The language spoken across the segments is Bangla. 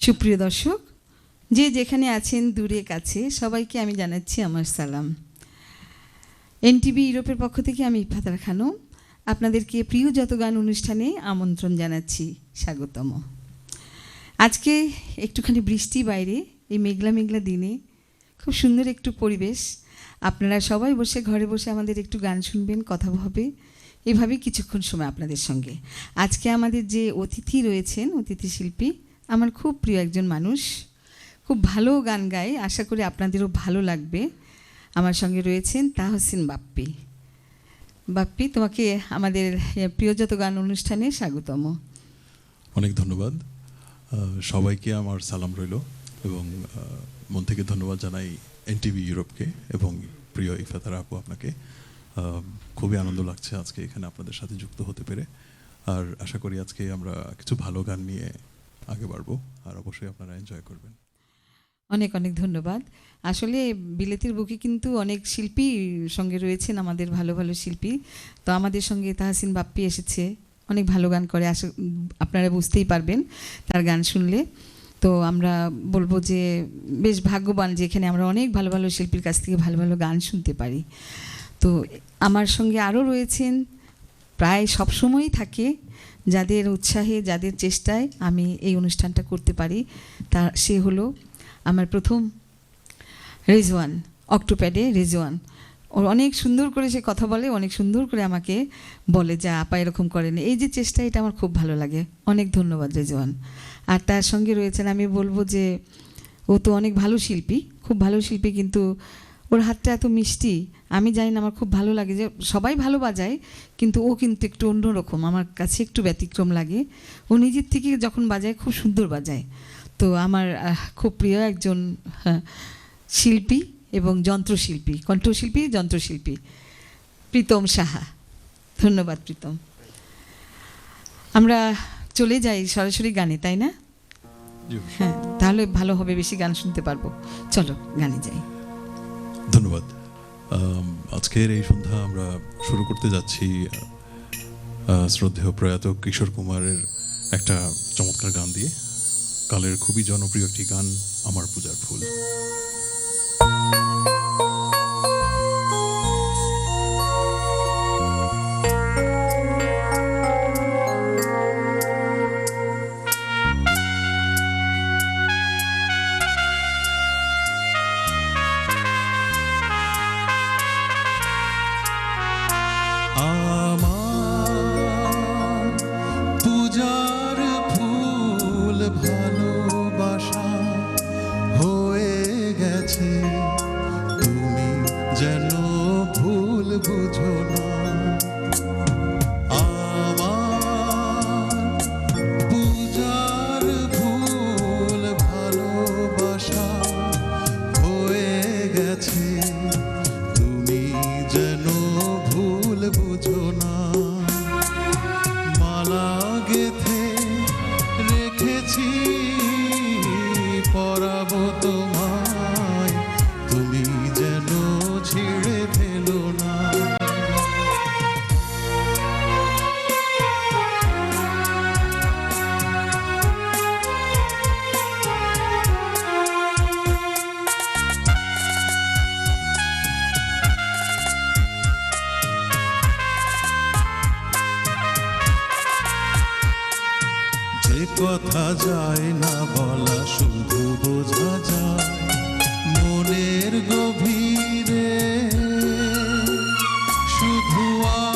সুপ্রিয় দর্শক, যে যেখানে আছেন দূরে কাছে সবাইকে আমি জানাচ্ছি আমার সালাম। এনটিভি ইউরোপের পক্ষ থেকে আমি ইফাতেহা খানম আপনাদেরকে প্রিয় যত গান অনুষ্ঠানে আমন্ত্রণ জানাচ্ছি, স্বাগতম। আজকে একটুখানি বৃষ্টি বাইরে, এই মেঘলা মেঘলা দিনে খুব সুন্দর একটু পরিবেশ। আপনারা সবাই বসে ঘরে বসে আমাদের একটু গান শুনবেন, কথা হবে, এভাবেই কিছুক্ষণ সময় আপনাদের সঙ্গে। আজকে আমাদের যে অতিথি রয়েছেন, অতিথি শিল্পী আমার খুব প্রিয় একজন মানুষ, খুব ভালো গান গায়, আশা করি আপনাদেরও ভালো লাগবে। আমার সঙ্গে রয়েছেন তাহসিন বাপ্পি। বাপ্পি, তোমাকে আমাদের প্রিয় যত গান অনুষ্ঠানে স্বাগতম। অনেক ধন্যবাদ সবাইকে, আমার সালাম রইল এবং মন থেকে ধন্যবাদ জানাই এনটিভি ইউরোপকে এবং প্রিয় ইফাতেহা আপু আপনাকে। খুবই আনন্দ লাগছে আজকে এখানে আপনাদের সাথে যুক্ত হতে পেরে, আর আশা করি আজকে আমরা কিছু ভালো গান নিয়ে আগে বাড়বো, আর অবশ্যই আপনারা এনজয় করবেন। অনেক অনেক ধন্যবাদ। আসলে বিলেতের বুকে কিন্তু অনেক শিল্পী সঙ্গে রয়েছেন, আমাদের ভালো ভালো শিল্পী। তো আমাদের সঙ্গে তাহসিন বাপ্পি এসেছে, অনেক ভালো গান করে, আপনারা বুঝতেই পারবেন তার গান শুনলে। তো আমরা বলবো যে বেশ ভাগ্যবান যে এখানে আমরা অনেক ভালো ভালো শিল্পীর কাছ থেকে ভালো ভালো গান শুনতে পারি। তো আমার সঙ্গে আরও রয়েছেন, প্রায় সবসময়ই থাকে, যাদের উৎসাহে যাদের চেষ্টায় আমি এই অনুষ্ঠানটা করতে পারি, সে হলো আমার প্রথম রেজওয়ান, অক্টোপ্যাডে রেজওয়ান। ওর অনেক সুন্দর করে সে কথা বলে, অনেক সুন্দর করে আমাকে বলে যে আপা এরকম করেন, এই যে চেষ্টা, এটা আমার খুব ভালো লাগে। অনেক ধন্যবাদ রেজওয়ান। আর তার সঙ্গে রয়েছেন, আমি বলবো যে ও তো অনেক ভালো শিল্পী, খুব ভালো শিল্পী, কিন্তু ওর হাতটা এত মিষ্টি, আমি জানি না, আমার খুব ভালো লাগে। যে সবাই ভালো বাজায়, কিন্তু ও কিন্তু একটু অন্যরকম, আমার কাছে একটু ব্যতিক্রম লাগে। ও নিজের থেকে যখন বাজায় খুব সুন্দর বাজায়। তো আমার খুব প্রিয় একজন শিল্পী এবং যন্ত্রশিল্পী, কণ্ঠশিল্পী, যন্ত্রশিল্পী প্রীতম সাহা। ধন্যবাদ প্রীতম। আমরা চলে যাই সরাসরি গানে, তাই না? হ্যাঁ, তাহলে ভালো হবে, বেশি গান শুনতে পারবো। চলো গানে যাই। ধন্যবাদ। আজকের এই সন্ধ্যা আমরা শুরু করতে যাচ্ছি শ্রদ্ধেয় প্রয়াত কিশোর কুমারের একটা চমৎকার গান দিয়ে। কালের খুবই জনপ্রিয় একটি গান, আমার পূজার ফুল। কথা যায় না বলা, শুধু বোঝা যায় মনের গভীরে, শুধু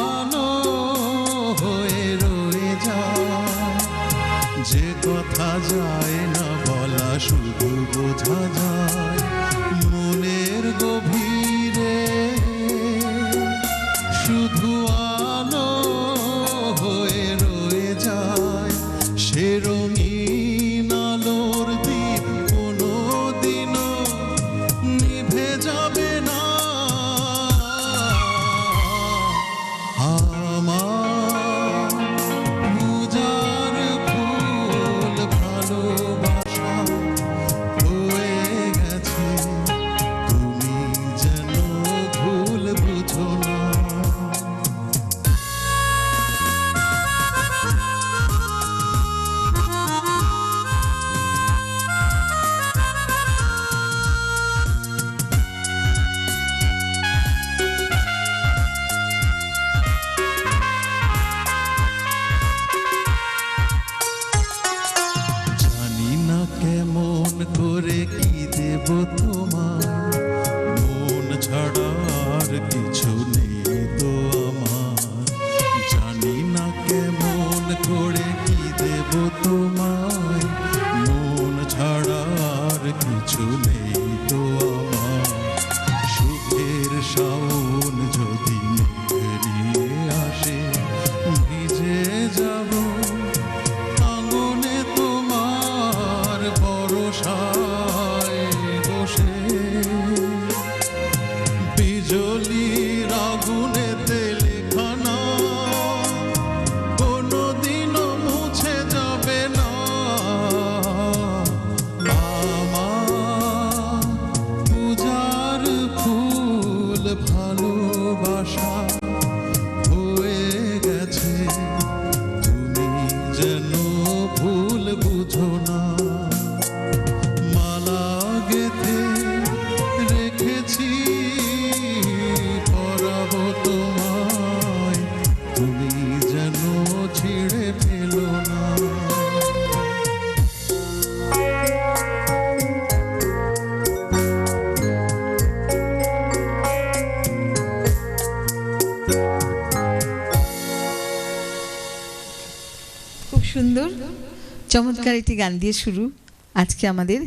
আলো হয়ে রয়ে যায়। যে কথা যায় না বলা, শুধু বোঝা যায় মনের গভীরে, শুধু আলো হয়ে রয়ে যায়। সে রঙিন আলোর দ্বীপ কোনোদিনও নিভে যাবে ভালোবাসা হয়ে গেছে, তুমি যেন ভুল বুঝো না। মালা গেথে রেখেছি পরাবো তোমায়, তুমি যেন ছিঁড়ে ফেলো না। খুব সুন্দর চমৎকার একটি গান দিয়ে শুরু আজকে আমাদের।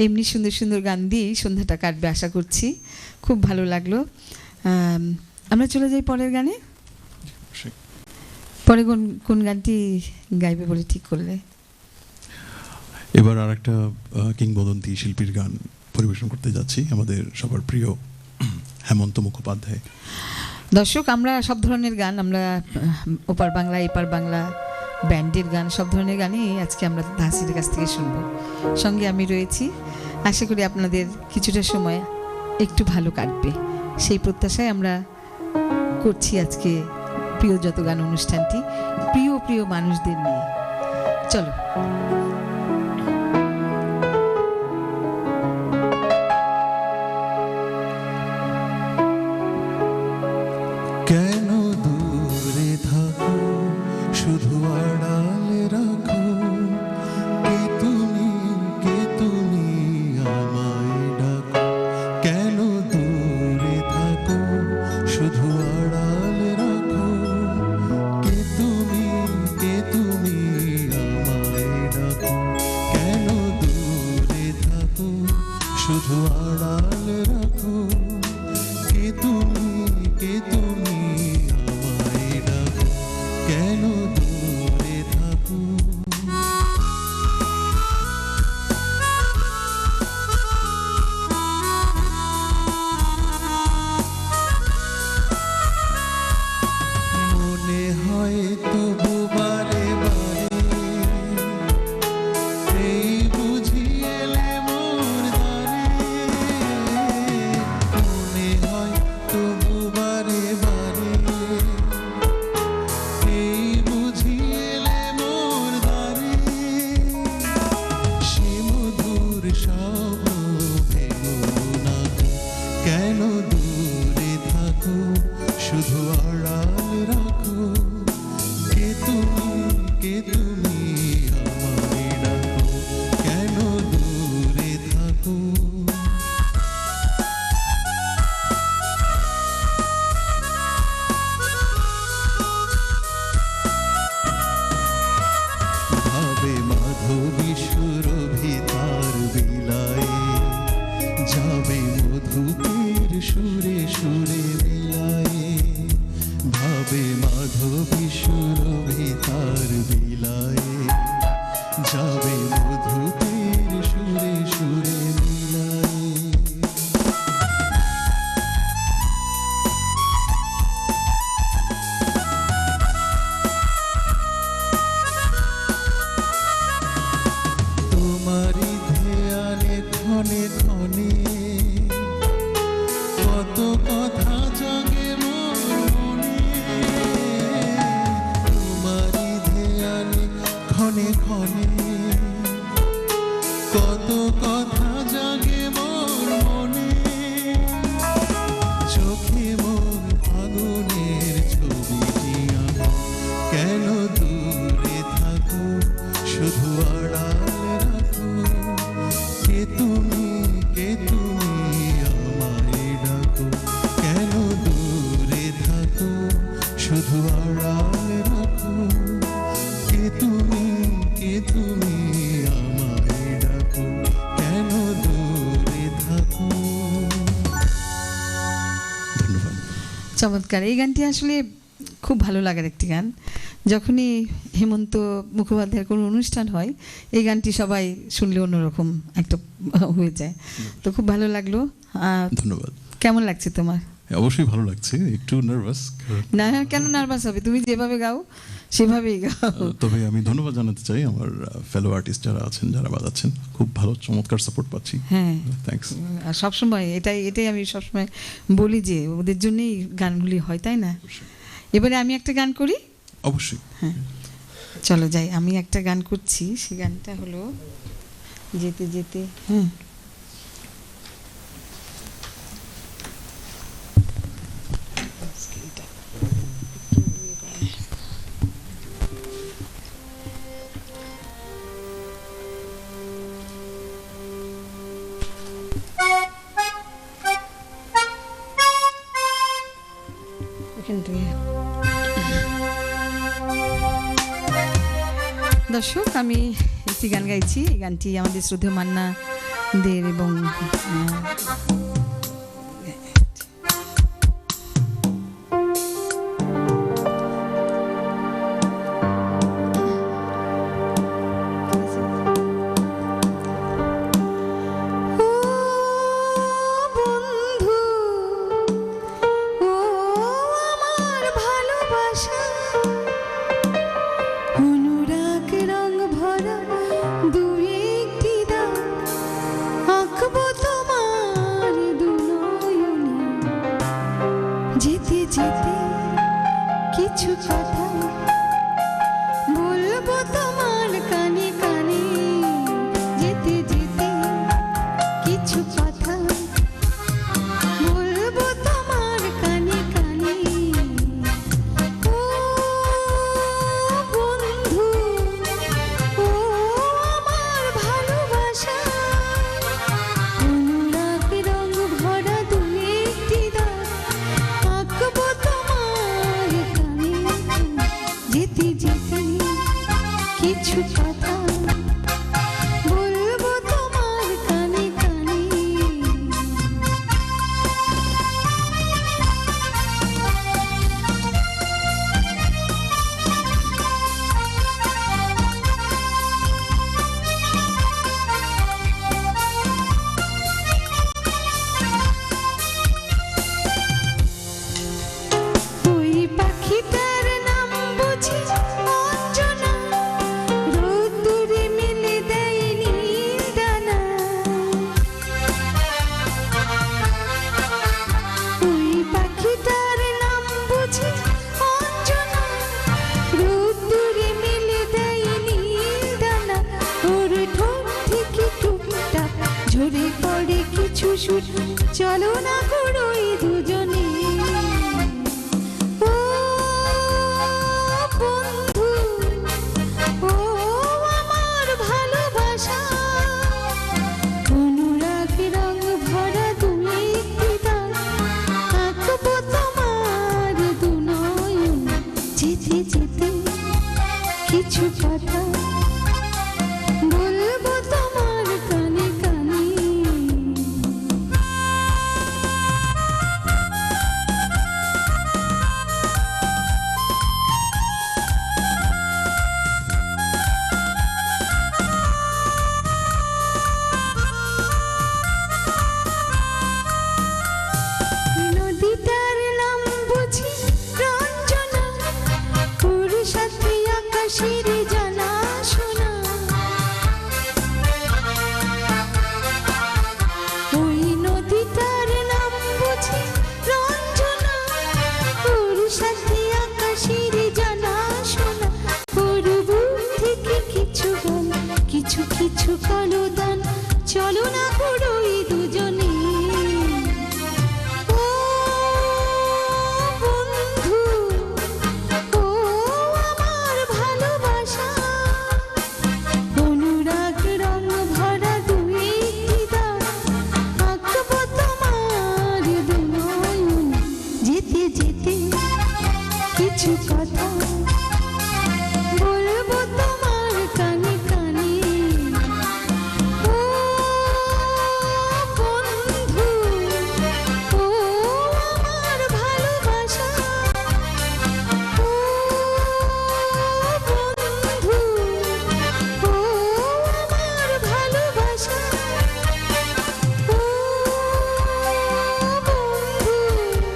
এমনি সুন্দর সুন্দর গান দিয়েই সন্ধ্যাটা কাটবে আশা করছি। খুব ভালো লাগলো। আমরা চলে যাই পরের গানে। পরে কোন কোন গানটি গাইবে বলে ঠিক করলে? এবার আর একটা কিংবদন্তি শিল্পীর গান পরিবেশন করতে যাচ্ছি, আমাদের সবার প্রিয় হেমন্ত মুখোপাধ্যায়। দর্শক, আমরা সব ধরনের গান, আমরা ওপার বাংলা এপার বাংলা ব্যান্ডের গান, সব ধরনের গানই আজকে আমরা তাহসিনের কাছ থেকে শুনবো। সঙ্গে আমি রয়েছি। আশা করি আপনাদের কিছুটা সময় একটু ভালো কাটবে, সেই প্রত্যাশায় আমরা করছি আজকে প্রিয় যত গান অনুষ্ঠানটি, প্রিয় প্রিয় মানুষদের নিয়ে। চলো। কেন দূরে থাকো, শুধু আড়ালে রাখো, কে তুমি আমায় ডাকো। কেন দূরে থাকো, শুধু আড়ালে রাখো, কে তুমি আমায় ডাকো। কেন দূরে থাকো, শুধু আড়ালে রাখো, কে তুমি আমায় ডাকো। কেন দূরে থাকো। মনে হয় তবু বারে বারে, এই বুঝি এলে মোর দ্বারে। মনে হয় তবু বারে বারে, এই বুঝি এলে মোর দ্বারে। সে মধুর স্বপ্ন ভেঙো না, কেন দূরে থাকো, শুধু আড়াল রাখো, কে তুমি আমায় ডাকো। কেন দূরে থাকো। ভাবে মাধবী সুরভি তার বিলায়, যাবে মধুপের সুরে সুরে মিলায়। ভাবে মাধবী সুরভি তার বিলায়, যাবে মধুপের সুরে সুরে মিলায়। তোমারি ধ্যানে ক্ষণে ক্ষণে, কত কথা জাগে মোর মনে। তোমারি ধ্যানে ক্ষণে ক্ষণে, কত কথা জাগে মোর মনে। চোখে মোর আগুনের ছবিটি আঁকো, কেন দূরে থাকো, শুধু আড়াল রাখো, কে তুমি আমায় ডাকো। কেন দূরে থাকো, শুধু আড়াল রাখো, কে তুমি আমায় ডাকো। কেন দূরে থাকো। ধন্যবাদ। চমৎকার। এই গানটি আসলে খুব ভালো লাগার একটি গান। যখনই হেমন্ত মুখোপাধ্যায়ের কোনো অনুষ্ঠান হয়, এই গানটি সবাই শুনলে অন্যরকম একটা হয়ে যায়। তো খুব ভালো লাগলো। ধন্যবাদ। কেমন লাগছে তোমার? অবশ্যই ভালো লাগছে, একটু নার্ভাস। না কেন নার্ভাস হবে, তুমি যেভাবে গাও সেভাবেই গাও। তবে আমি ধন্যবাদ জানাতে চাই আমার ফেলো আর্টিস্ট যারা আছেন, যারা বাজাচ্ছেন, খুব ভালো চমৎকার সাপোর্ট পাচ্ছি। হ্যাঁ, থ্যাঙ্কস। আর সবসময় এটাই আমি সবসময় বলি যে ওদের জন্যই গানগুলি হয়, তাই না? এবারে আমি একটা গান করি। অবশ্যই। হ্যাঁ, চলো যাই, আমি একটা গান করছি, সেই গানটা হলো যেতে যেতে। হ্যাঁ, এখান থেকে। দর্শক, আমি একটি গান গাইছি। এই গানটি আমাদের শ্রদ্ধেয় মান্না দের এবং যেতে যেতে কিছু কথা বলবো তোমার কানে কানে, যেতে যেতে কিছু কথা বলবো তোমার কানে কানে। ও বন্ধু, ও আমার ভালোবাসা, অনুরাগ রঙ ভরা দু একটি দাগ আঁকবো তোমার কানে কানে, যেতে যেতে কিছু কথা বলবো তোমার কানে কানে। ওই পাখিটার নাম বুঝি অঞ্জনা, রোদ্দুরে মেলে দেয় নীল ডানা। ওই পাখিটার নাম বুঝি অঞ্জনা, রোদ্দুরে মেলে দেয় নীল ডানা। ওর ঠোঁট থেকে টুকটাক ঝরে পড়ে কিছু সুর, চলো না ঘুরোই দুজনে। ও বন্ধু, ও আমার ভালোবাসা, অনুরাগ রঙ ভরা দু একটি দাগ আঁকবো তোমার দু নয়ন, যেতে যেতে কিছু কথা বলবো তোমার কানে কানে। নদীটার নাম বুঝি রঞ্জনা, ওর সাথে আকাশের জানাশোনা। ওই নদীটার নাম বুঝি রঞ্জনা, ওর সাথে আকাশের জানাশোনা। ওর বুক থেকে কিছু গান, কিছু কিছু কালো দান, চলো না ঘুরোই দুজনে। ও বন্ধু, ও আমার ভালোবাসা, অনুরাগ রঙ ভরা দু একটি দাগ আঁকবো তোমার দু নয়ন, যেতে যেতে কিছু কথা বলবো তোমার কানে কানে। ও বন্ধু, ও আমার ভালোবাসা, ও বন্ধু, ও আমার ভালোবাসা, ও বন্ধু,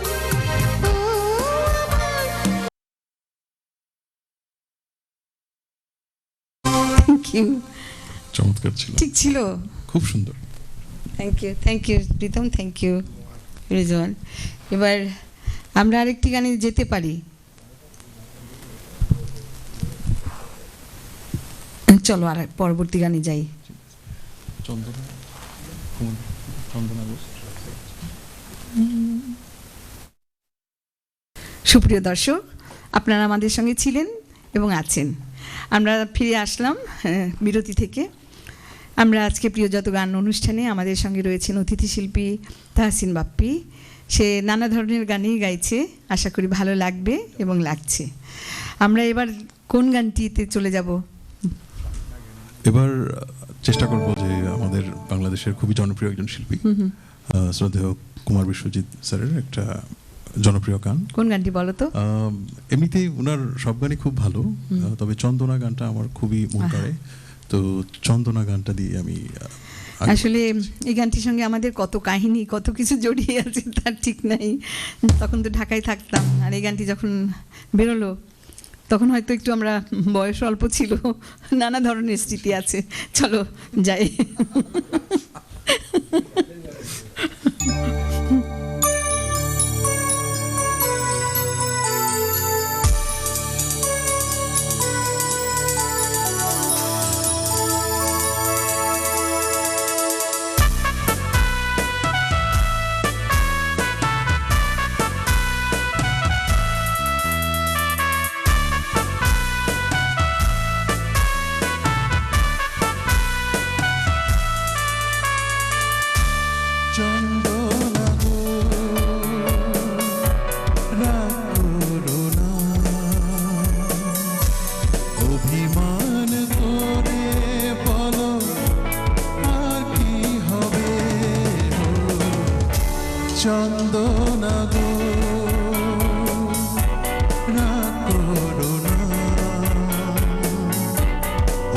ও ইউ। চমৎকার ছিল, ঠিক ছিল। খুব সুন্দর। Thank you Pritam, thank you Rizwan. এবার আমরা আরেকটি গানে যেতে পারি। চলো আর পরবর্তী গানে যাই। সুপ্রিয় দর্শক, আপনারা আমাদের সঙ্গে ছিলেন এবং আছেন। আমরা ফিরে আসলাম বিরতি থেকে। আমরা আজকে প্রিয়যত গান অনুষ্ঠানে আমাদের সঙ্গে রয়েছেন অতিথি শিল্পী তাহসিন বাপ্পি। সে নানা ধরনের গানই গাইছে, আশা করি ভালো লাগবে এবং লাগছে। আমরা এবার কোন গানটিতে চলে যাব? এবার চেষ্টা করব যে আমাদের বাংলাদেশের খুবই জনপ্রিয় একজন শিল্পী শ্রদ্ধেয় কুমার বিশ্বজিৎ স্যারের একটা জনপ্রিয় গান। কোন গানটি বলো তো? এমনিতেই ওনার সব গানই খুব ভালো, তবে চন্দনা গানটা আমার খুবই মন কাড়ে। তো চন্দনা গানটা দিয়ে আমি আসলে এই গানটির সঙ্গে আমাদের কত কাহিনী, কত কিছু জড়িয়ে আছে তার ঠিক নাই। তখন তো ঢাকায় থাকতাম, আর এই গানটি যখন বেরোলো তখন হয়তো একটু আমরা বয়স অল্প ছিল, নানা ধরনের স্মৃতি আছে। চলো যাই। চন্দনা গো রাগ করো না,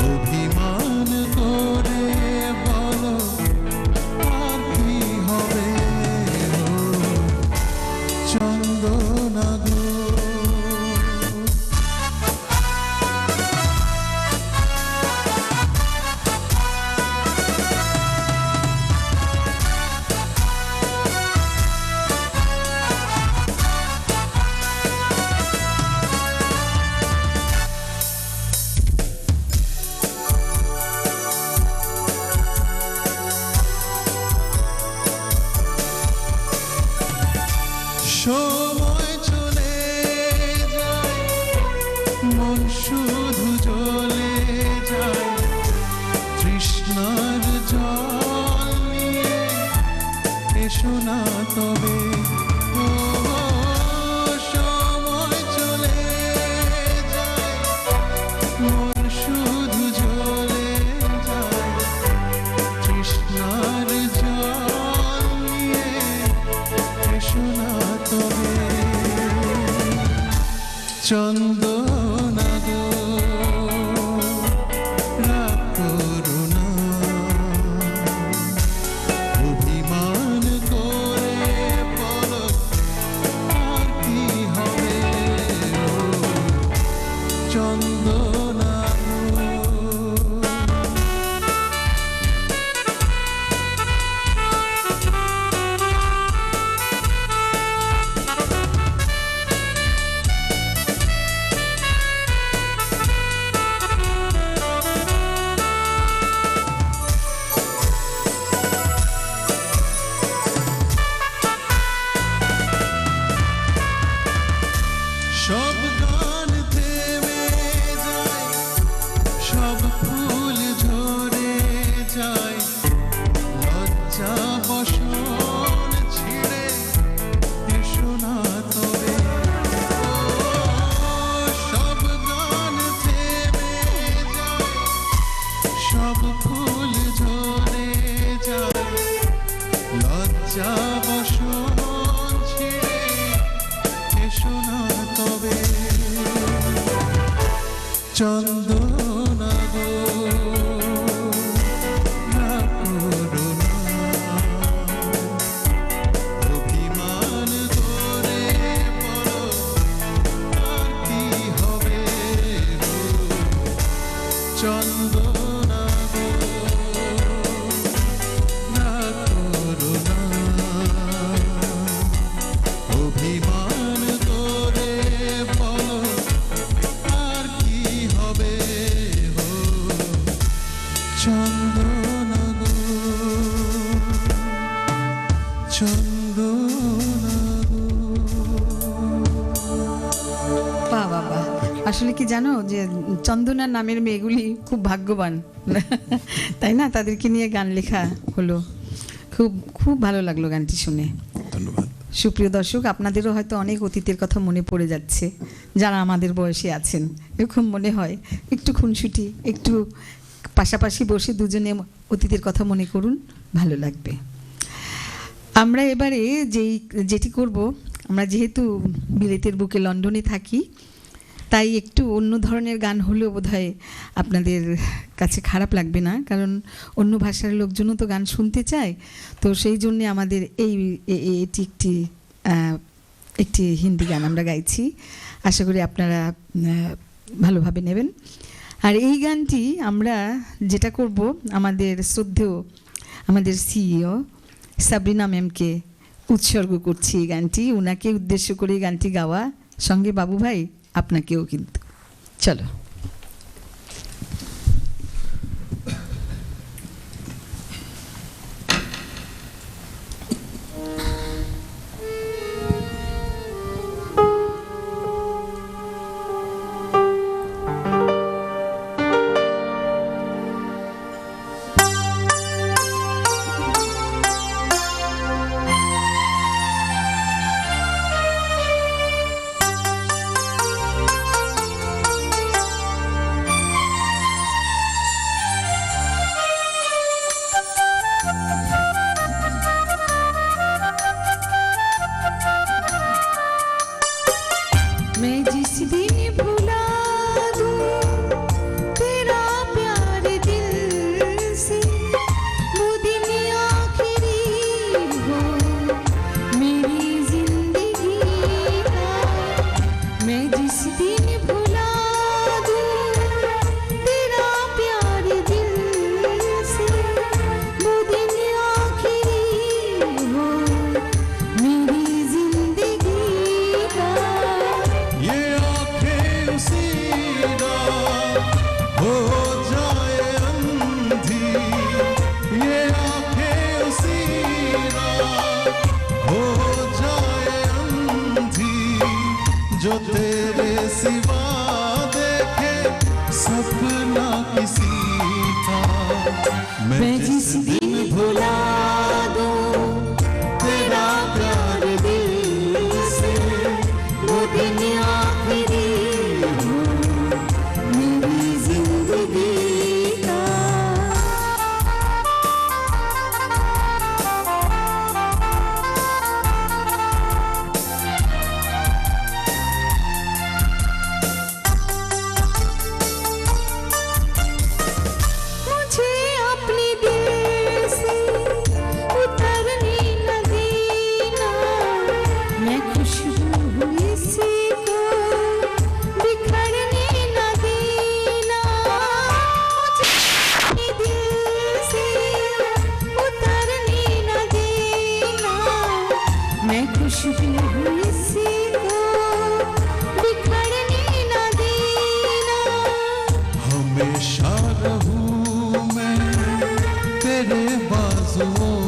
অভিমান করে বলো আর কি হবে। চন্দনা গো সময় চলে যায়, মন শুধু জ্বলে যায়, তৃষ্ণার জল নিয়ে এসো না তবে। ও সময় চলে যায়, মন শুধু জ্বলে যায়, তৃষ্ণার জল নিয়ে এসো না তবে। চন্দনা গো রাগ করো না, অভিমান করে বলো আর কি হবে। চন্দনা গো সব গান থেমে যায়, সব ফুল ঝরে যায়, লজ্জা বসন ছিঁড়ে এসো না তবে। সব গান থেমে যায়, সব ফুল ঝরে যায়, লজ্জা বসন ছিঁড়ে এসো না তবে। চন্দনা গো রাগ করো না, অভিমান করে বলো আর কি হবে। চন্দনা আসলে কি জানো যে চন্দনার নামের মেয়েগুলি খুব ভাগ্যবান, তাই না? তাদেরকে নিয়ে গান লেখা হলো, খুব খুব ভালো লাগলো গানটি শুনে। ধন্যবাদ। সুপ্রিয় দর্শক, আপনাদেরও হয়তো অনেক অতীতের কথা মনে পড়ে যাচ্ছে, যারা আমাদের বয়সে আছেন। এরকম মনে হয় একটু খুনসুটি, একটু পাশাপাশি বসে দুজনে অতীতের কথা মনে করুন, ভালো লাগবে। আমরা এবারে যেটি করব, আমরা যেহেতু বিলেতের বুকে লন্ডনে থাকি, তাই একটু অন্য ধরনের গান হলেও বোধহয় আপনাদের কাছে খারাপ লাগবে না, কারণ অন্য ভাষার লোকজনও তো গান শুনতে চায়। তো সেই জন্যে আমাদের এটি একটি হিন্দি গান আমরা গাইছি, আশা করি আপনারা ভালোভাবে নেবেন। আর এই গানটি আমরা যেটা করব, আমাদের শ্রদ্ধেয় আমাদের সিইও সাবরিনা ম্যামকে উৎসর্গ করছি এই গানটি, ওনাকে উদ্দেশ্য করে এই গানটি গাওয়া, সঙ্গে বাবু ভাই আপনাকেও কিন্তু। চলো। मैं जिस दिन भुला दूं तेरा प्यार दिल से, वो दिन आखिरी हो मेरी जिंदगी का। मैं जिस दिन भुला दूं तेरा प्यार दिल से, वो दिन आखिरी हो मेरी जिंदगी का। ये आंखें उसी रात हो जाए अंधी, ये आंखें उसी रात हो जाए अंधी, जो तेरे सिवा देखे सपना किसी का। मैं जिस दिन भुला दूं तेरा प्यार दिल से, वो दिन आखिरी हो मेरी जिंदगी का। मुझे अपने दिल से उतरने न देना, मैं खुशबू हुई सी को बिखरने न देना। मुझे अपने दिल से उतरने न देना, मैं खुशबू हुई सी को बिखरने न देना। हमेशा रहूं मैं तेरे बाजुओं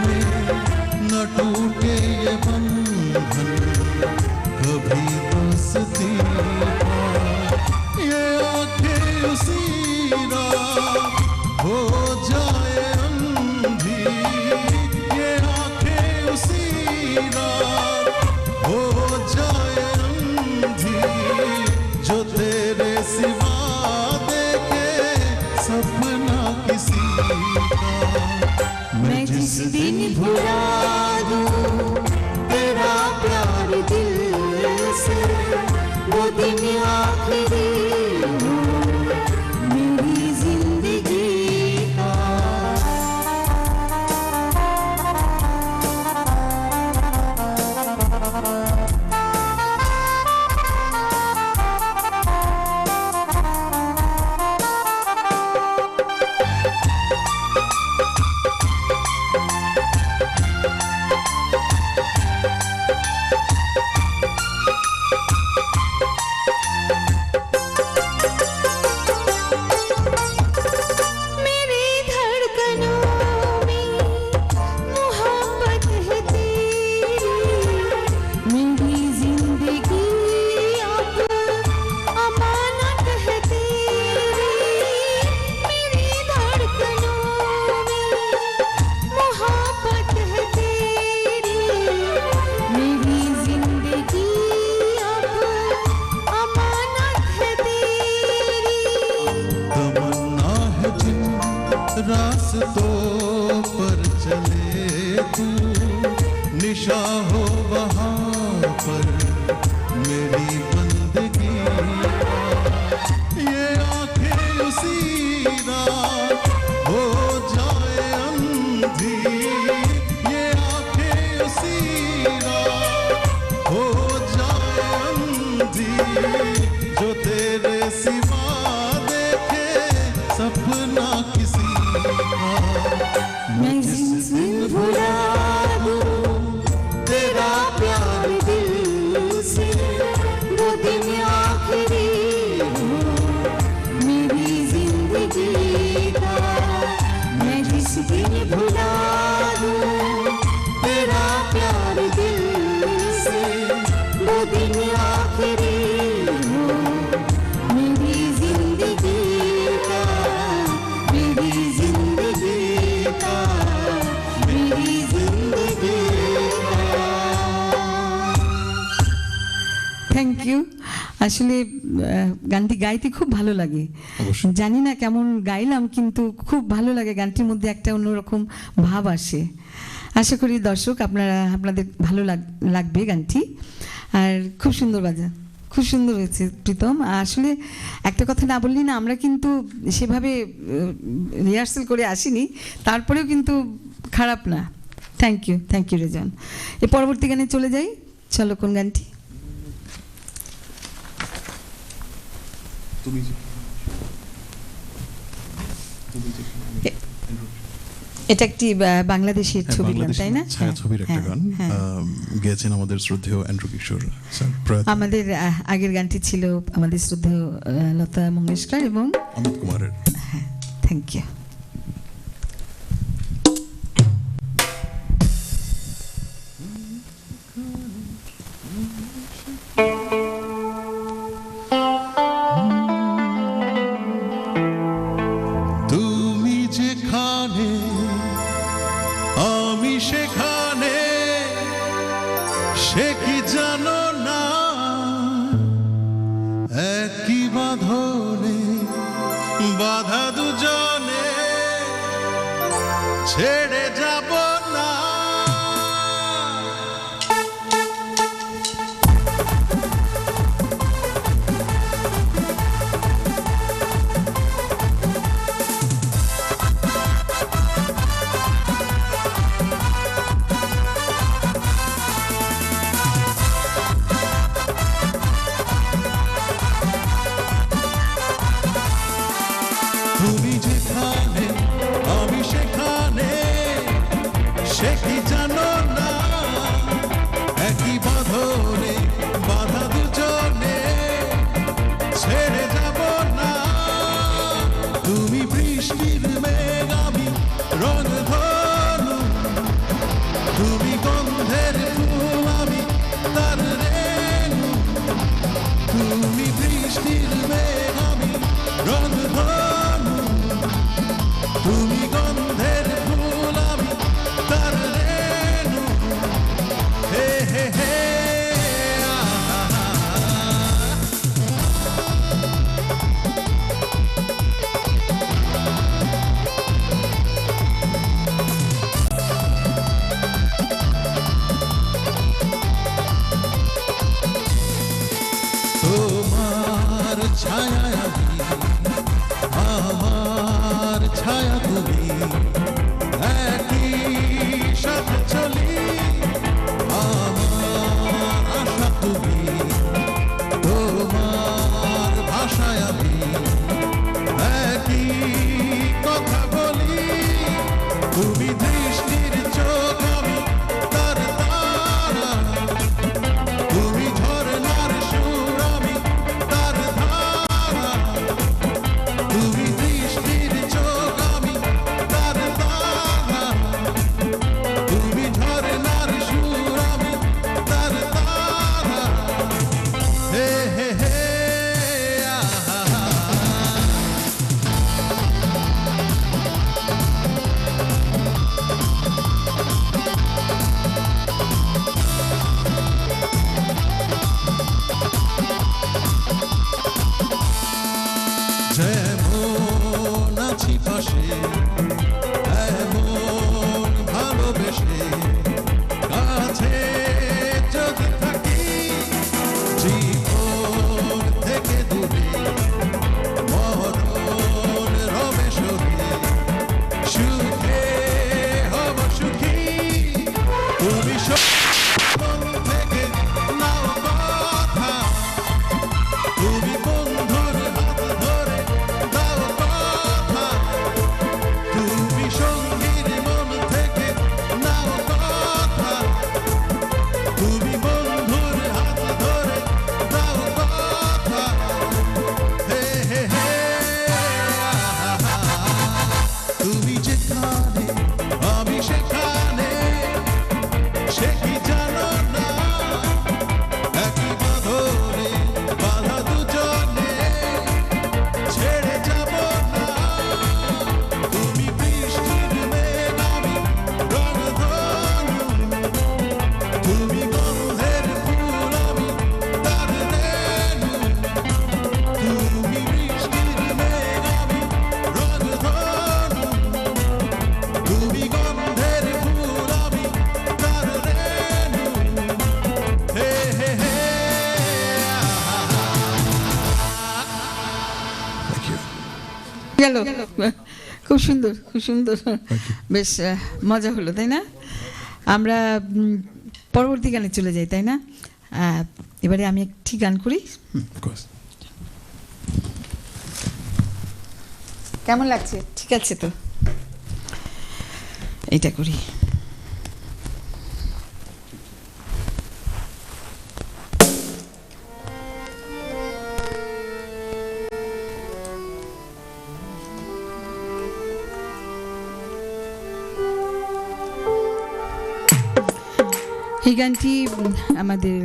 में, न टूटे ये बंधन कभी दोस्ती का। ये आंखें उसी रात हो जाए अंधी, ये आंखें उसी रात हो जाए अंधी, जो तेरे सिवा देखे सपना किसी का। मैं जिस दिन भुला दूं तेरा प्यार दिल से, वो दिन आखिरी हो मेरी जिंदगी का। रास्तों पर चले तू, निशा हो वहाँ पर मेरी बंदगी। ये आंखें उसी रात हो जाए अंधी, ये आंखें उसी रात हो जाए अंधी, जो तेरे सिवा देखे सपना किसी का। मैं जिस दिन भुला दूं तेरा प्यार दिल से, वो दिन आखिरी हो मेरी जिंदगी का। मैं जिस दिन भुला दूं तेरा प्यार दिल से, वो दिन आखिरी हो मेरी जिंदगी का, मेरी जिंदगी का, मेरी जिंदगी का। Thank you. আসলে গানটি গাইতে খুব ভালো লাগে, অবশ্যই। জানি না কেমন গাইলাম, কিন্তু খুব ভালো লাগে। গানটির মধ্যে একটা অন্যরকম ভাব আসে। আশা করি দর্শক আপনাদের ভালো লাগবে গানটি। আর খুব সুন্দর বাজা, খুব সুন্দর হয়েছে প্রীতম। আসলে একটা কথা না বললি না, আমরা কিন্তু সেভাবে রিহার্সাল করে আসিনি, তারপরেও কিন্তু খারাপ না। Thank you Rezon. এ পরবর্তী গানে চলে যাই, চলো। কোন গানটি? এটা একটি বাংলাদেশের ছবির গান, তাই না? ছায়াছবির একটা গান গেয়েছেন আমাদের শ্রদ্ধেয় অ্যান্ড্রু কিশোর স্যার। আমাদের আগের গানটি ছিল আমাদের শ্রদ্ধেয় লতা মঙ্গেশকর এবং অমিত কুমারের। হ্যাঁ, থ্যাংক ইউ। তুমি যেখানে আমি সেখানে, সে কি জানো না একই বাঁধনে বাধা দুজনে, ছেড়ে যাব না। তুমি যেখানে আমি সেখানে, সে কি জানো না একই বাঁধনে বাধা দুজনে, ছেড়ে যাব না। তুমি বৃষ্টির মেঘ, আমি রংধনু, তুমি গন্ধের ফুল, আমি তার রেণু। তুমি বৃষ্টির মেঘ, আমি রংধনু, তুমি গন্ধের ফুল, আমি তার রেণু। হে হে হে তোমার ছায়া আমি, আমার ছায়া তুমি, একই সাথে চলি। আমার আশা তুমি, তোমার ভাষায় আমি একই কথা বলি। তুমি দৃষ্টির চোখ, আমি তার তারা, তুমি ঝরনার সুর, আমি তার ধারা। গেল, খুব সুন্দর, খুব সুন্দর, বেশ মজা হলো, তাই না? আমরা পরবর্তী গানে চলে যাই, তাই না? এবারে আমি একটি গান করি। Of course. কেমন লাগছে? ঠিক আছে তো, এইটা করি। এই গানটি আমাদের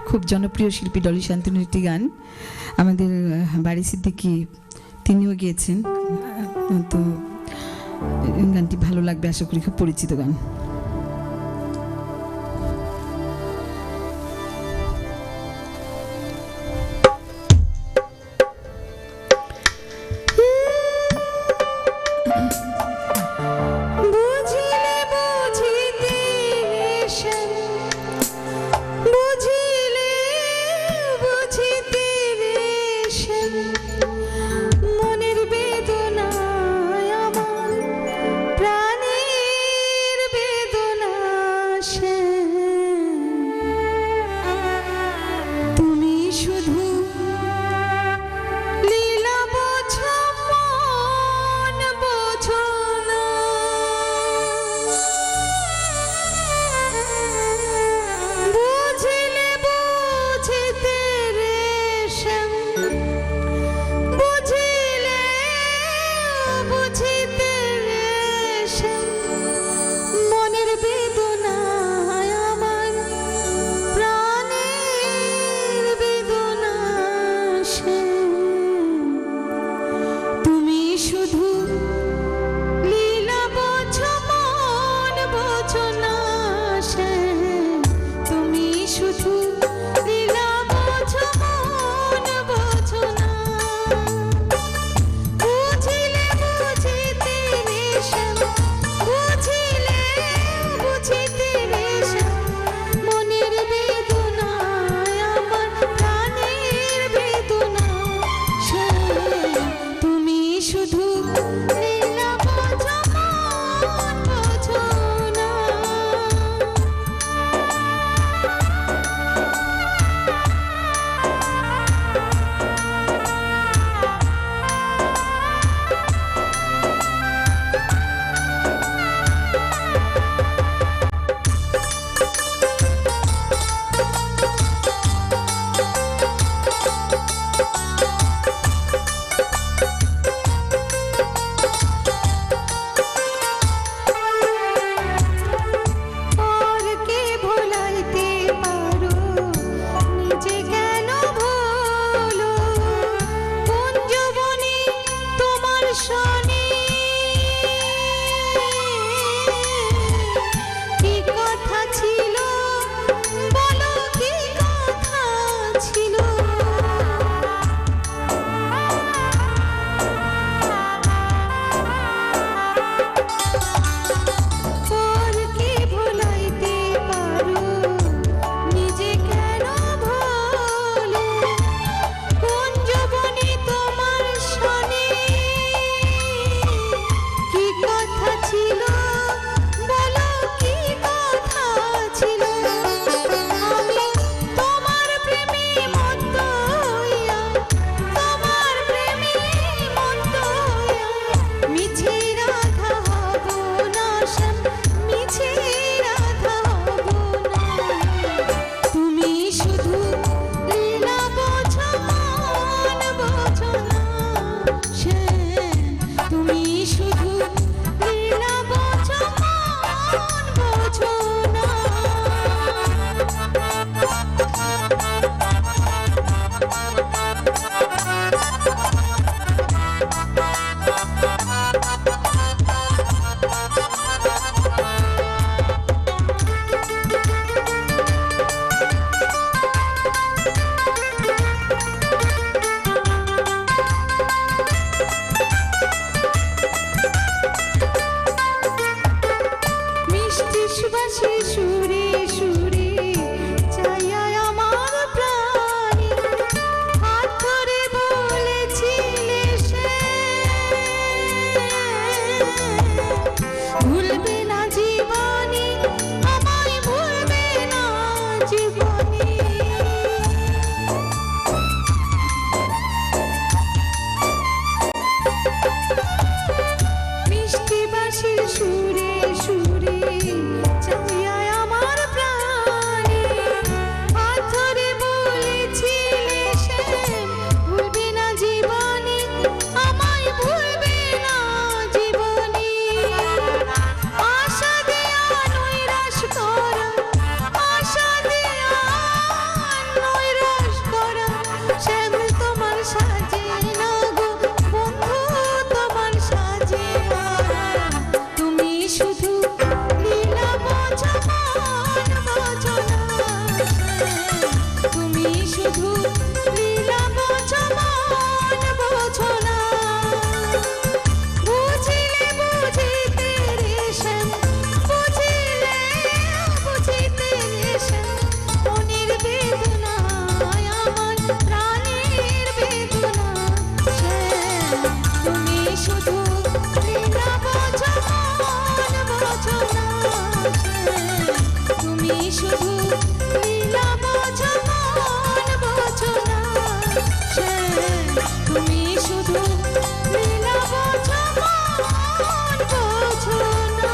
খুব জনপ্রিয় শিল্পী ডলি শান্তনুর একটি গান। আমাদের বাড়ি সিদ্দিকী তিনিও গিয়েছেন, তো গানটি ভালো লাগবে আশা করি, খুব পরিচিত গান। ছিল আমি তোমার প্রেমে মত্ত শুধু লীলা বোঝো মন বোঝো না বুঝিলে বুঝিতে রেশম বুঝিলে বুঝিতে রেশম মনের বেদনায় আমার প্রাণের বেদনা তুমি শুধু লীলা বোঝো মন বোঝো না তুমি শুধু লীলা বোঝো মন বোঝো না তুমি শুধু লীলা বোঝো মন বোঝো না।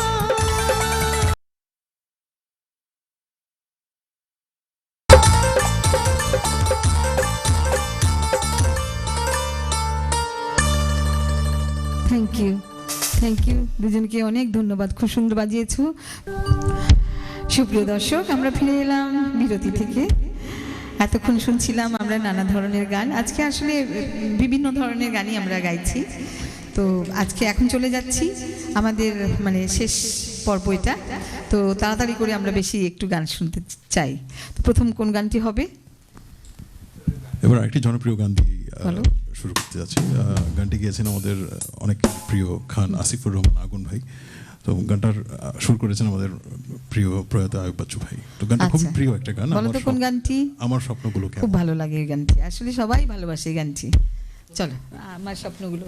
থ্যাংক ইউ দুজনকে অনেক ধন্যবাদ, খুব সুন্দর বাজিয়েছো। সুপ্রিয় দর্শক, আমরা ফিরে এলাম বিরতি থেকে। এতক্ষণ শুনছিলাম আমরা নানা ধরনের গান। আজকে আসলে বিভিন্ন ধরনের গানই আমরা গাইছি। তো আজকে এখন চলে যাচ্ছি আমাদের মানে শেষ পর্ব এটা, তো তাড়াতাড়ি করে আমরা বেশি একটু গান শুনতে চাই। তো প্রথম কোন গানটি হবে? এবার একটি জনপ্রিয় গান দিয়ে বলো। শুরু করতে যাচ্ছি। গানটি গিয়েছেন আমাদের অনেক প্রিয় খান আসিফুর রহমান আগুন ভাই। তো গানটার সুর করেছেন আমাদের প্রিয় প্রয়াত আয়ুব বাচ্চু ভাই। তো গানটা খুব আচ্ছা। প্রিয় একটা গান। বলো তো কোন গানটি? আমার স্বপ্নগুলো কেন। খুব ভালো লাগে এই গানটি, আসলে সবাই ভালোবাসে এই গানটি। চলো, আমার স্বপ্নগুলো।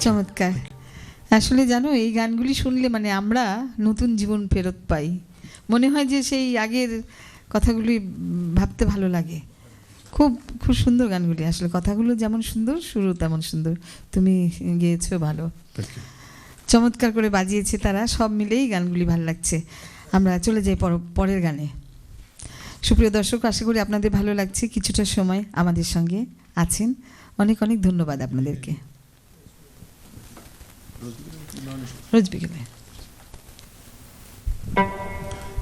চমৎকার। আসলে জানো, এই গানগুলি শুনলে মানে আমরা নতুন জীবন ফেরত পাই, মনে হয় যে সেই আগের কথাগুলি ভাবতে ভালো লাগে। খুব খুব সুন্দর গানগুলি, আসলে কথাগুলো যেমন সুন্দর, সুরও তেমন সুন্দর। তুমি গেয়েছো ভালো, চমৎকার করে বাজিয়েছে তারা, সব মিলেই গানগুলি ভালো লাগছে। আমরা চলে যাই পরের গানে। সুপ্রিয় দর্শক, আশা করি আপনাদের ভালো লাগছে, কিছুটা সময় আমাদের সঙ্গে আছেন। অনেক অনেক ধন্যবাদ আপনাদেরকে। রোজ বিকেলে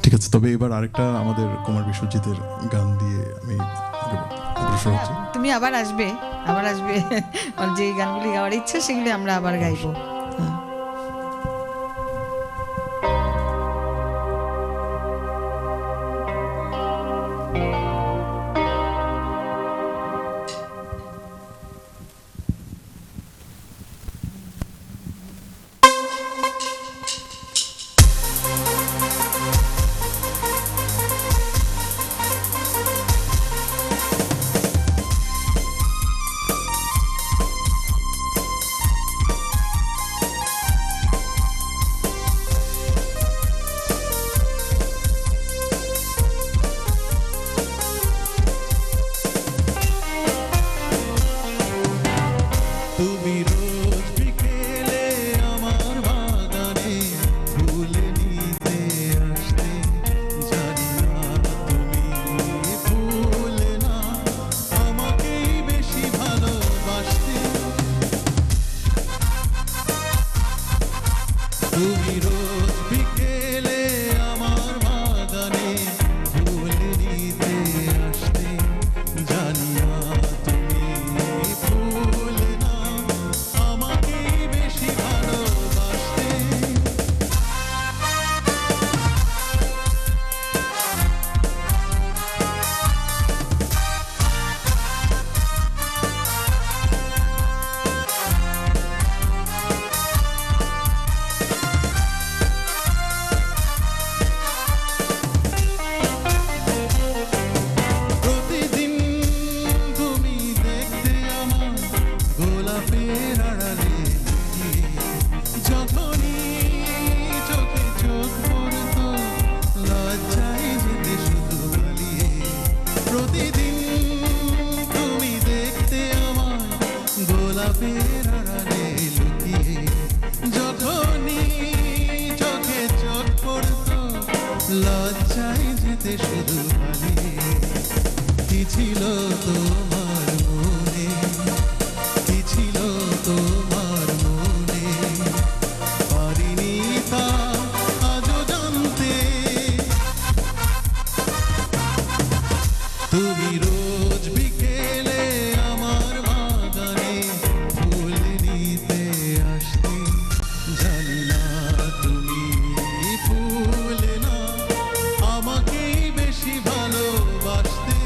ঠিক আছে, তবে এবার আরেকটা আমাদের কুমার বিশ্বজিতের গান দিয়ে আমি অগ্রসর হচ্ছি। তুমি আবার আসবে, আবার আসবে। আর যে গানগুলি গাওয়ার ইচ্ছা সেগুলি আমরা আবার গাইবো। হ্যাঁ। তুমি রোজ বিকেলে আমার বাগানে ফুল নিতে আসতে, জানি না তুমি ফুল না আমাকেই বেশি ভালোবাসতে। তুমি রোজ বিকেলে আমার বাগানে ফুল নিতে আসতে, জানি না তুমি ফুল না আমাকেই বেশি ভালোবাসতে। প্রতিদিন তুমি দেখতে আমার গোলাপের আড়ালে লুকিয়ে, যখনই চোখে চোখ পড়তো লজ্জায় যেতে শুধু পালিয়ে। প্রতিদিন তুমি দেখতে আমার গোলাপের আড়ালে লুকিয়ে, যখনই চোখে চোখ পড়তো লজ্জায় যেতে শুধু পালিয়ে। কি ছিল তোমার মনে, কি ছিল তোমার মনে, পারিনি তা আজও জানতে। তুমি রোজ বিকেলে আমার বাগানে ফুল নিতে আসতে, জানি না তুমি ফুল না আমাকেই বেশি ভালোবাসতে।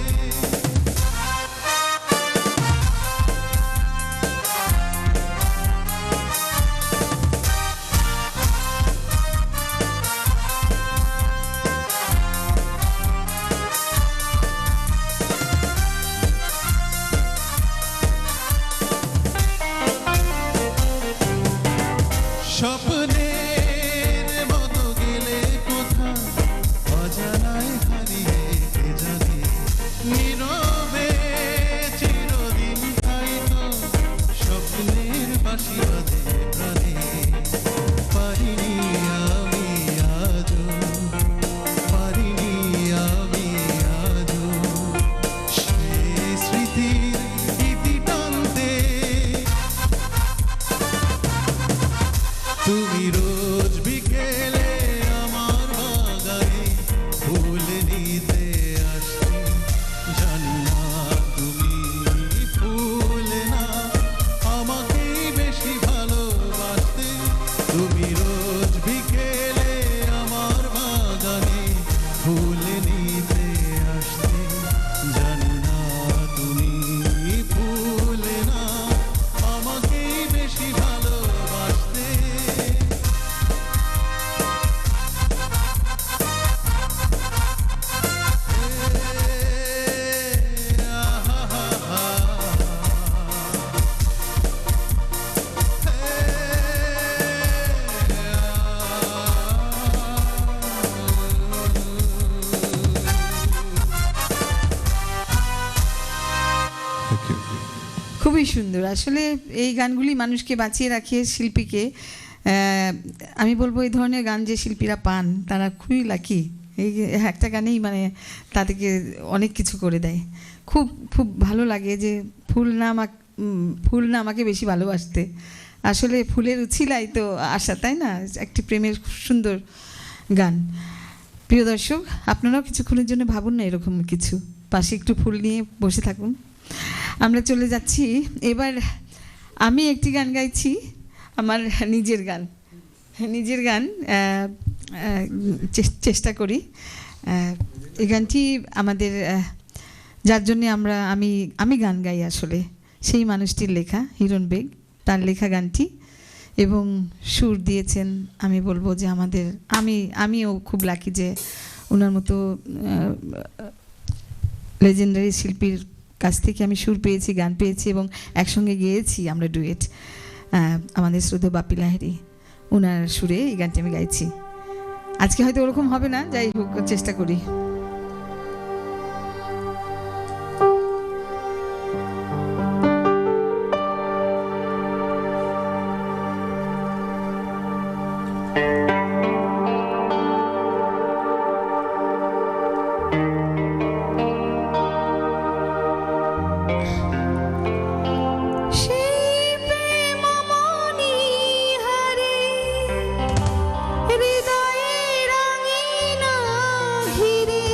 খুবই সুন্দর আসলে এই গানগুলি মানুষকে বাঁচিয়ে রাখে শিল্পীকে। আমি বলবো এই ধরনের গান যে শিল্পীরা পান তারা খুবই লাকি। এই একটা গানেই মানে তাদেরকে অনেক কিছু করে দেয়। খুব খুব ভালো লাগে যে ফুল না আমাকে বেশি ভালোবাসতে। আসলে ফুলের উছিলাই তো আশা, তাই না? একটি প্রেমের খুব সুন্দর গান। প্রিয় দর্শক, আপনারাও কিছুক্ষণের জন্য ভাবুন না এরকম কিছু, পাশে একটু ফুল নিয়ে বসে থাকুন। আমরা চলে যাচ্ছি এবার। আমি একটি গান গাইছি, আমার নিজের গান। চেষ্টা করি। এই গানটি আমাদের যার জন্যে আমি গান গাই আসলে সেই মানুষটির লেখা, হিরণ বেগ, তার লেখা গানটি। এবং সুর দিয়েছেন, আমি বলবো যে আমিও খুব লাকি যে ওনার মতো লেজেন্ডারি শিল্পীর কাছ থেকে আমি সুর পেয়েছি, গান পেয়েছি এবং একসঙ্গে গেয়েছি আমরা ডুয়েট। আমাদের শ্রদ্ধেয় বাপ্পি লাহিড়ী, ওনার সুরে এই গানটি আমি গাইছি। আজকে হয়তো ওরকম হবে না, যাই হোক চেষ্টা করি। সেই প্রেম মণিহারে হৃদয়ে রাঙিনা ঘিরে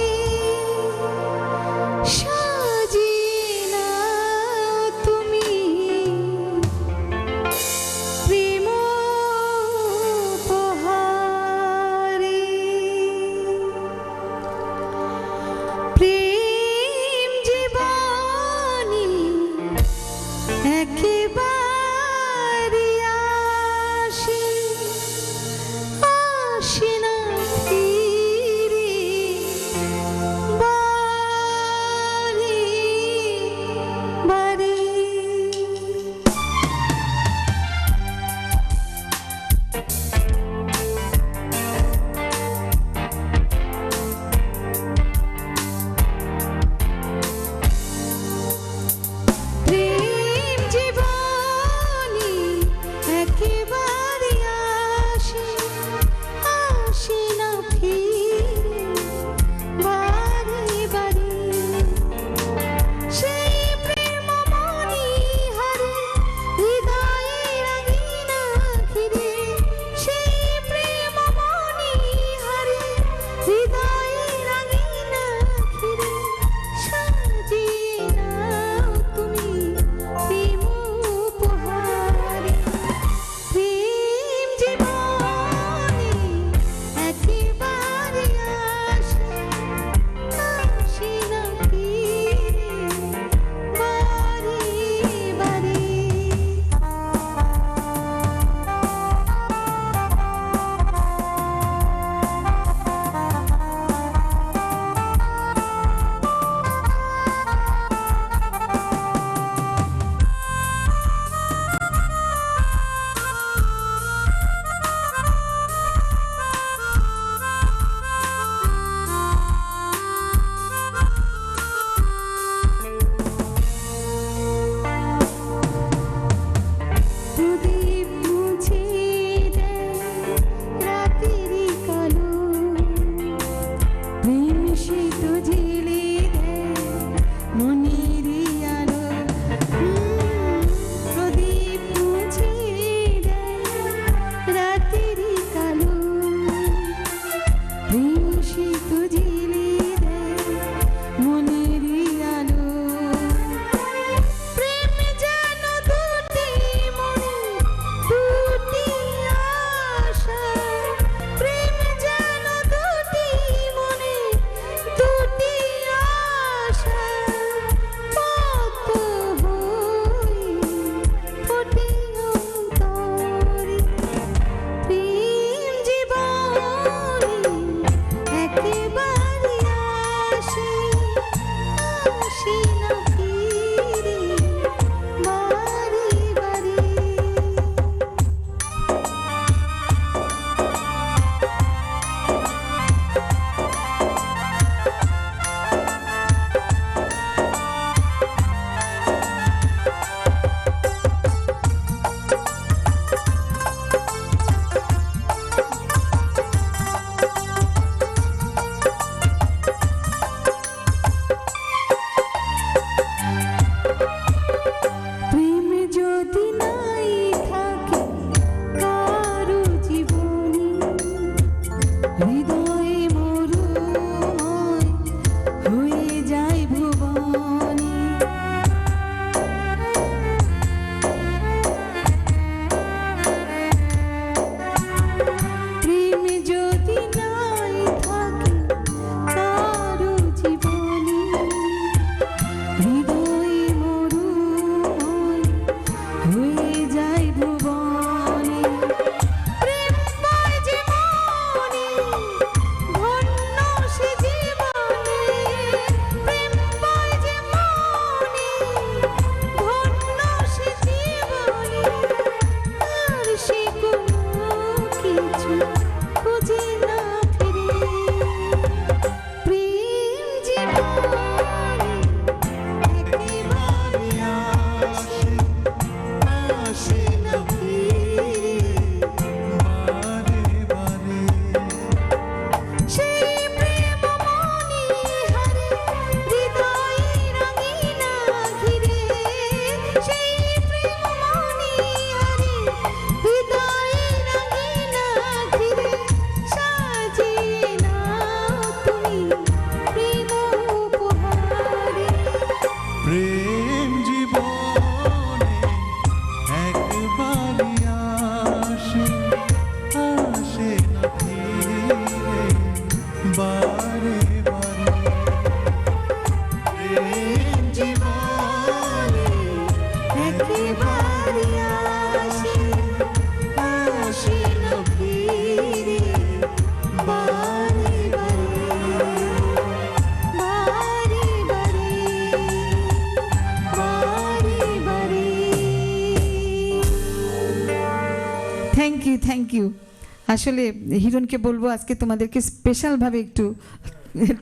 সাজিনা তুমি প্রেম উপহারে। প্রেম জীবনী একেবারে আসে না ফিরে বারে বারে। প্রেম জীবনী একেবারে আসে হৃদয়ে মরুময় হয়ে যায় ভুবনে। প্রেম যদি নাই থাকে কারো জীবনে, হৃদয়ে মরুময় হয়ে যায় ভুবনে। প্রেম পায় যে মনে, ধন্য সে জীবনে। প্রেম পায় যে মনে, ধন্য সে জীবনে। আর সে কোনো কিছু খুঁজে না ফিরে। প্রেম জীবনে একেবারে আসে, আসে না ফিরে। বারে বারে সেই প্রেম মনে হারে, হৃদয়ে রঙিনা ঘিরে। সেই প্রেম মনে হারে, হৃদয়ে রঙিনা ঘিরে। সাজিয়ে নাও তুমি প্রেম উপহারে। প্রেম জীবনে একবারই আসে, আসে না ফিরে। বারে বারে প্রেম জীবনে একেবারে আসে, আসে না ফিরে। বারে বারে, বারে বারে, বারে বারে। Thank you. আসলে হিরণকে বলবো আজকে তোমাদেরকে স্পেশালভাবে একটু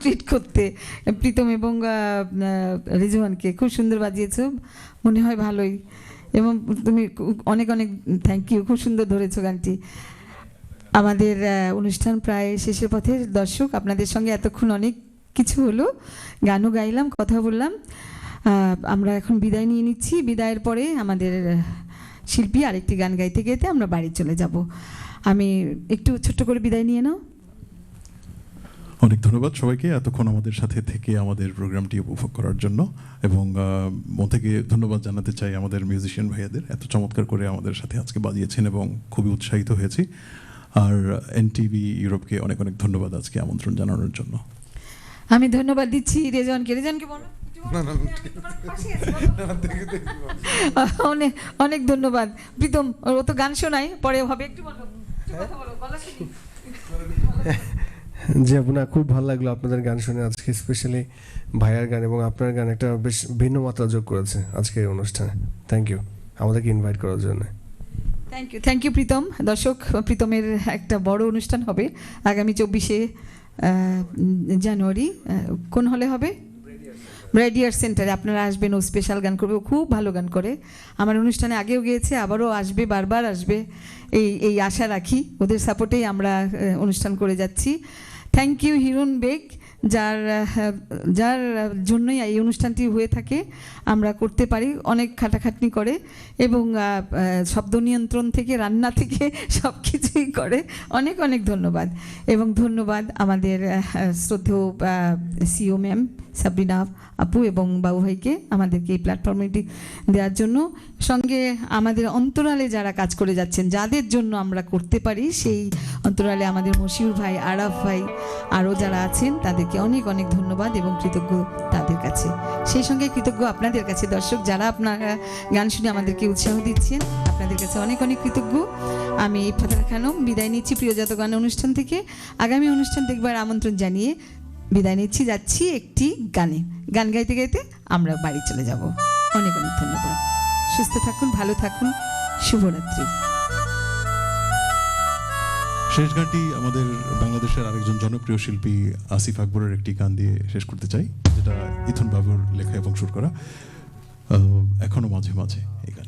ট্রিট করতে। প্রীতম এবং রিজওয়ানকে খুব সুন্দর বাজিয়েছো, মনে হয় ভালোই। এবং তুমি অনেক অনেক থ্যাংক ইউ, খুব সুন্দর ধরেছো গানটি। আমাদের অনুষ্ঠান প্রায় শেষের পথে। দর্শক, আপনাদের সঙ্গে এতক্ষণ অনেক কিছু হলো, গানও গাইলাম, কথা বললাম। আমরা এখন বিদায় নিয়ে নিচ্ছি। বিদায়ের পরে আমাদের শিল্পী আরেকটি গান গাইতে গাইতে আমরা বাড়ি চলে যাব। আমি একটু ছোট্ট করে বিদায় নিয়ে নাও। অনেক ধন্যবাদ সবাইকে এতক্ষণ আমাদের সাথে থেকে আমাদের প্রোগ্রামটি উপভোগ করার জন্য। এবং মন থেকে ধন্যবাদ জানাতে চাই আমাদের মিউজিশিয়ান ভাইয়াদের, এত চমৎকার করে আমাদের সাথে আজকে বাজিয়েছেন এবং খুবই উৎসাহিত হয়েছি। আর এনটিভি ইউরোপকে অনেক অনেক ধন্যবাদ আজকে আমন্ত্রণ জানানোর জন্য। আমি ধন্যবাদ দিচ্ছি রেজওয়ানকে। রেজওয়ানকে বলো। অনেক অনেক ধন্যবাদ। প্রীতম, ও তো গান শোনাই, পরে হবে। একটু বলো, একটু কথা বলো, গলা শুনি। জি আপনার খুব ভালো লাগলো আপনাদের গান শুনে আজকে, স্পেশালি ভাইয়ার গান এবং আপনার গান একটা বেশ ভিন্ন মাত্রা যোগ করেছে আজকের এই অনুষ্ঠানে। থ্যাংক ইউ আমাদেরকে ইনভাইট করার জন্য। Thank you Pritam. দর্শক, প্রীতমের একটা বড় অনুষ্ঠান হবে আগামী 24শে জানুয়ারি। কোন হলে হবে? ব্রাইডিয়ার সেন্টারে। আপনারা আসবেন, ও স্পেশাল গান করবে, ও খুব ভালো গান করে। আমার অনুষ্ঠানে আগেও গিয়েছে, আবারও আসবে, বারবার আসবে, এই আশা রাখি। ওদের সাপোর্টেই আমরা অনুষ্ঠান করে যাচ্ছি। থ্যাংক ইউ হিরণ বেগ, যার জন্যই এই অনুষ্ঠানটি হয়ে থাকে, আমরা করতে পারি। অনেক খাটাখাটনি করে এবং শব্দ নিয়ন্ত্রণ থেকে রান্না থেকে সব কিছুই করে। অনেক অনেক ধন্যবাদ। এবং ধন্যবাদ আমাদের শ্রদ্ধেয় সিও ম্যাম সাবরিনা আপু এবং বাবু ভাইকে আমাদেরকে এই প্ল্যাটফর্মটি দেওয়ার জন্য। সঙ্গে আমাদের অন্তরালে যারা কাজ করে যাচ্ছেন, যাদের জন্য আমরা করতে পারি, সেই অন্তরালে আমাদের মশিউর ভাই, আরাফ ভাই, আরও যারা আছেন তাদেরকে অনেক অনেক ধন্যবাদ এবং কৃতজ্ঞ তাদের কাছে। সেই সঙ্গে কৃতজ্ঞ আপনাদের কাছে দর্শক, যারা আপনারা গান শুনে আমাদেরকে উৎসাহ দিচ্ছেন, আপনাদের কাছে অনেক অনেক কৃতজ্ঞ। আমি ইফাতেহা খানম বিদায় নিচ্ছি প্রিয়জাত গান অনুষ্ঠান থেকে। আগামী অনুষ্ঠান দেখবার আমন্ত্রণ জানিয়ে বিদায় নিচ্ছি, যাচ্ছি একটি গানে। গান গাইতে গাইতে আমরা বাড়ি চলে যাব। অনেক অনেক ধন্যবাদ। সুস্থ থাকুন, ভালো থাকুন, শুভরাত্রি। শেষ গানটি আমাদের বাংলাদেশের আরেকজন জনপ্রিয় শিল্পী আসিফ আকবরের একটি গান দিয়ে শেষ করতে চাই, যেটা ইথন বাবুর লেখা এবং সুর করা, এখনো মাঝে মাঝে এই গান।